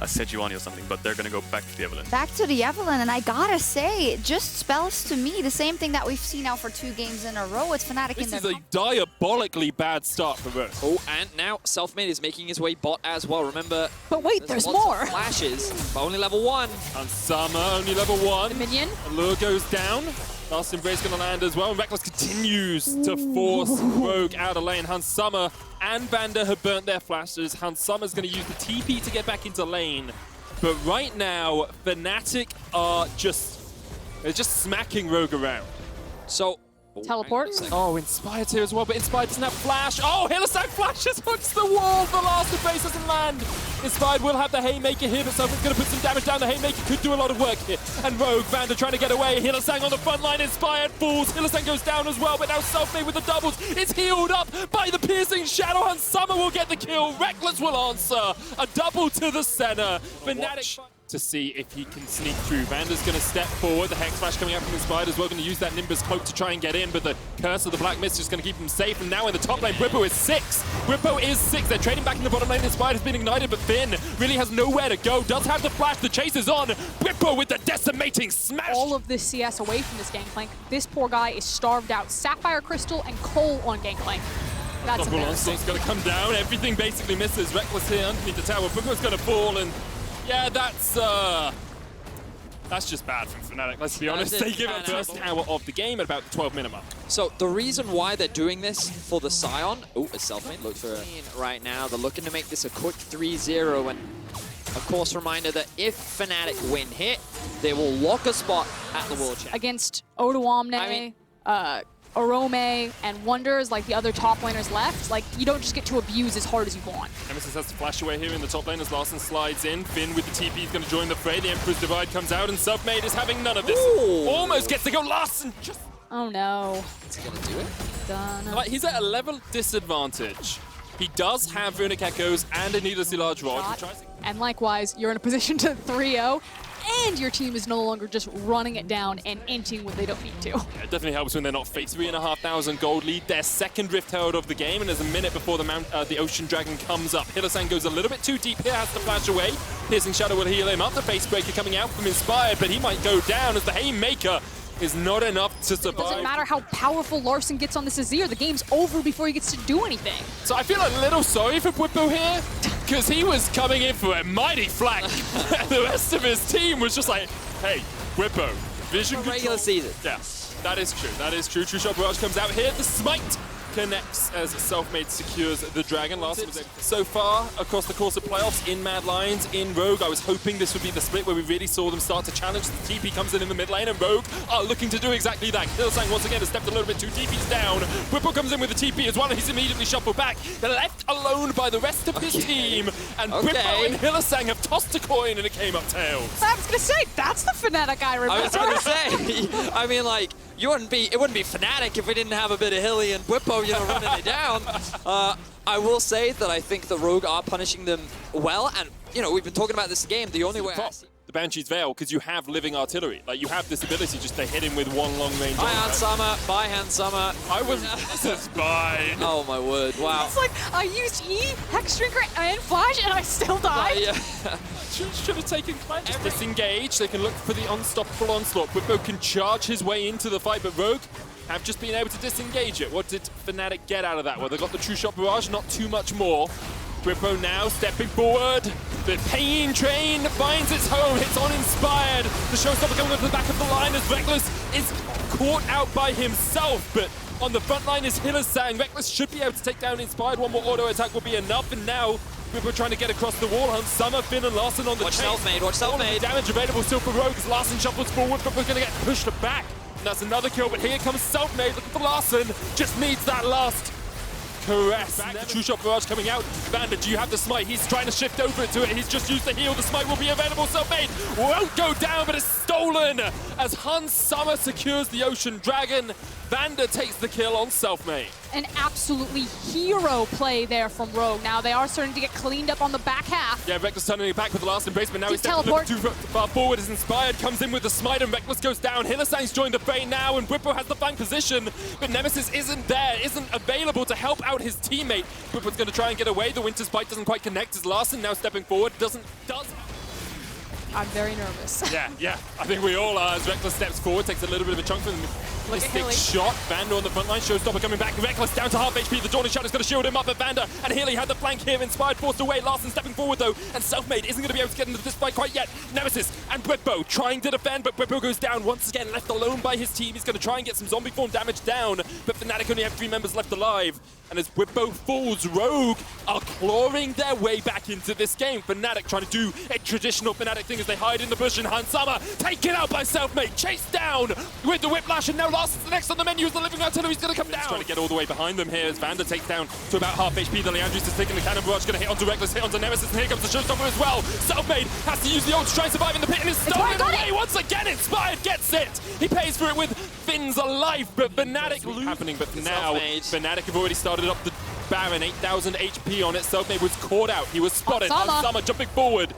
Sejuani or something, but they're going to go back to the Evelyn. Back to the Evelyn, and I gotta say, it just spells to me the same thing that we've seen now for 2 games in a row. It's Fnatic in This their is a diabolically bad start for Rogue. Oh, and now Selfmade is making his way bot as well. Remember, but wait, there's lots more. Of flashes, but only level 1. And Summer only level 1. The minion. Allure goes down. Last Embrace gonna land as well. And Reckless continues to force Rogue out of lane. Hans Summer and Vander have burnt their flashes. Hans Summer's gonna use the TP to get back into lane. But right now, Fnatic are they're just smacking Rogue around. So, Teleport. Oh, Inspired's here as well, but Inspired doesn't have flash. Oh, Hylissang flashes onto the wall. The last base doesn't land. Inspired will have the Haymaker here, but Selfmade's going to put some damage down. The Haymaker could do a lot of work here. And Rogue, Vander trying to get away. Hylissang on the front line. Inspired falls. Hylissang goes down as well, but now Selfmade with the doubles. It's healed up by the piercing shadow, and Summer will get the kill. Reckless will answer. A double to the center. Fnatic to see if he can sneak through. Vander's going to step forward. The Hex Flash coming out from Inspired as well. Going to use that Nimbus Cloak to try and get in, but the Curse of the Black Mist is just going to keep him safe. And now in the top lane, Bwipo is 6. Bwipo is 6. They're trading back in the bottom lane. Inspired has been ignited, but Finn really has nowhere to go. Does have the flash. The chase is on. Bwipo with the decimating smash. All of this CS away from this Gangplank. This poor guy is starved out. Sapphire Crystal and Cole on Gangplank. That's embarrassing. It's going to come down. Everything basically misses. Reckless here underneath the tower. Bwipo's going to fall, and yeah, that's just bad from Fnatic, let's be honest. They give up the first tower of the game at about the 12-minute mark. So the reason why they're doing this for the Scion, a Selfmade look for right now. They're looking to make this a quick 3-0, and of course, reminder that if Fnatic win here, they will lock a spot at the World Champ. Against Odoamne, Arome, and Wonders, like the other top laners left, like you don't just get to abuse as hard as you want. Nemesis has to flash away here in the top lane as Larson slides in. Finn with the TP is going to join the fray. The Emperor's Divide comes out, and Selfmade is having none of this. Ooh. Almost gets to go. Larson just... Oh no. Is he going to do it? Done. Like, he's at a level disadvantage. He does have Runic Echoes and a needlessly large rod. And likewise, you're in a position to 3-0, and your team is no longer just running it down and inting when they don't need to. Yeah, it definitely helps when they're not faced. 3,500 gold lead, their second Rift Herald of the game, and there's a minute before the Ocean Dragon comes up. Hylissang goes a little bit too deep here, has to flash away. Piercing Shadow will heal him up. The Facebreaker coming out from Inspired, but he might go down as the Haymaker is not enough to survive. Doesn't matter how powerful Larson gets on this Azir, the game's over before he gets to do anything. So I feel a little sorry for Bwipo here, because he was coming in for a mighty flank. The rest of his team was just like, hey, Bwipo, vision control. Regular season. Yeah, that is true. That is true. True Shot Barrage comes out here. The smite connects as Selfmade secures the Dragon. So far, across the course of playoffs, in Mad Lions, in Rogue, I was hoping this would be the split where we really saw them start to challenge. The TP comes in the mid lane, and Rogue are looking to do exactly that. Hylissang once again has stepped a little bit too deep. He's down. Bwipo comes in with the TP as well, and he's immediately shuffled back. They're left alone by the rest of his team, and Bwipo and Hylissang have tossed a coin, and it came up tails. I was gonna say, that's the Fnatic I remember. I was gonna say, I mean, like, it wouldn't be Fnatic if we didn't have a bit of Hilly and Bwipo, you know, running it down. I will say that I think the Rogue are punishing them well, and you know, we've been talking about this game. The only way I see the Banshee's Veil, because you have living artillery. Like, you have this ability just to hit him with one long range. Bye, Hans Summer. Bye, Hans Summer. I was just bye. Oh my word! Wow. It's like I used E, Hex Drinker, and Flash, and I still died. Yeah. Should have taken Clan. Just disengage. They can look for the unstoppable onslaught. Bwipo can charge his way into the fight, but Rogue have just been able to disengage it. What did Fnatic get out of that? Well, they got the True Shot Barrage, not too much more. Bwipo now stepping forward. The pain train finds its home. Hits on Inspired. The Showstopper coming up to the back of the line as Reckless is caught out by himself. But on the front line is Hylissang. Reckless should be able to take down Inspired. One more auto attack will be enough. And now Bwipo trying to get across the wall. Hans Summer, Finn, and Larson on the chase. Watch Selfmade. Watch Selfmade. Damage available still for Rogue as Larson shuffles forward. Bwipo's going to get pushed back. And that's another kill. But here comes Selfmade. Looking for Larson. Just needs that last caress. Back to True Shot Barrage coming out. Vander, do you have the smite? He's trying to shift over to it. He's just used the heal. The smite will be available. Selfmade won't go down, but it's stolen as Hans Summer secures the Ocean Dragon. Vander takes the kill on Selfmade. An absolutely hero play there from Rogue. Now they are starting to get cleaned up on the back half. Yeah, Reckless turning it back with the last embrace, but now he's stepping teleport. too far forward as Inspired comes in with the smite, and Reckless goes down. Hylissang's joined the fray now, and Bwipo has the flank position, but Nemesis isn't there, isn't available to help out his teammate. Bwipo's going to try and get away. The Winter's Bite doesn't quite connect as Larson now stepping forward. Does I'm very nervous. Yeah. I think we all are as Reckless steps forward, takes a little bit of a chunk from them. Mystic shot. Vander on the front line. Showstopper coming back. Reckless down to half HP. The Dawning Shadow's going to shield him up, but Vander and Healy had the flank here. Inspired forced away. Larson stepping forward though, and Selfmade isn't going to be able to get into this fight quite yet. Nemesis and Bwippo trying to defend, but Bwippo goes down once again, left alone by his team. He's going to try and get some zombie form damage down, but Fnatic only have 3 members left alive. And as Bwippo falls, Rogue are clawing their way back into this game. Fnatic trying to do a traditional Fnatic thing as they hide in the bush, and Hansama taken out by Selfmade, chased down with the Whiplash, and now Larson's the next on the menu as the Living Artillery's going to come down. Trying to get all the way behind them here as Vander takes down to about half HP. The Leandris is taking the cannon barrage, going to hit onto Reckless, hit onto Nemesis, and here comes the Showstopper as well. Selfmade has to use the ult to try and survive in the pit, and is stolen away once again. Inspired gets it. He pays for it with Finn's alive, but Fnatic lose happening. But now Fnatic have already started up the Baron, 8,000 HP on it. Selfmade was caught out. He was spotted. Hansama jumping forward.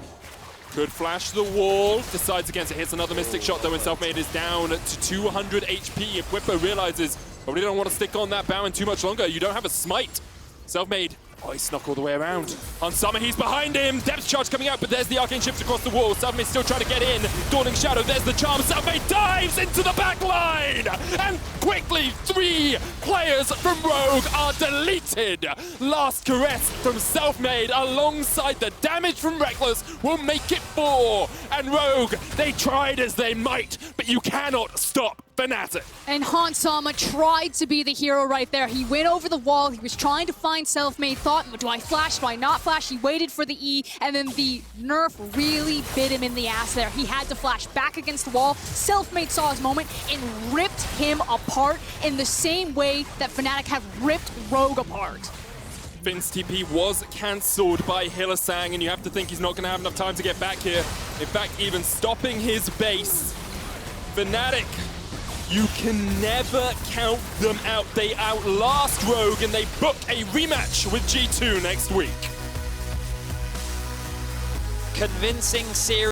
Could flash the wall. Decides against it. Hits another Mystic shot though, and Selfmade is down to 200 HP. If Bwippo realizes, probably don't want to stick on that Baron too much longer. You don't have a smite. Selfmade. Oh, he snuck all the way around. Hansama, he's behind him. Depth charge coming out, but there's the arcane shift across the wall. Selfmade still trying to get in. Dawning Shadow, there's the charm. Selfmade dives into the back line. And quickly, 3 players from Rogue are deleted. Last caress from Selfmade alongside the damage from Reckless will make it 4. And Rogue, they tried as they might, but you cannot stop Fnatic. And Hansama tried to be the hero right there. He went over the wall. He was trying to find Selfmade. Thought, do I flash? Do I not flash? He waited for the E, and then the nerf really bit him in the ass there. He had to flash back against the wall. Selfmade saw his moment and ripped him apart in the same way that Fnatic have ripped Rogue apart. Finn's TP was cancelled by Hylissang, and you have to think he's not going to have enough time to get back here. In fact, even stopping his base. Fnatic, you can never count them out. They outlast Rogue, and they book a rematch with G2 next week. Convincing series.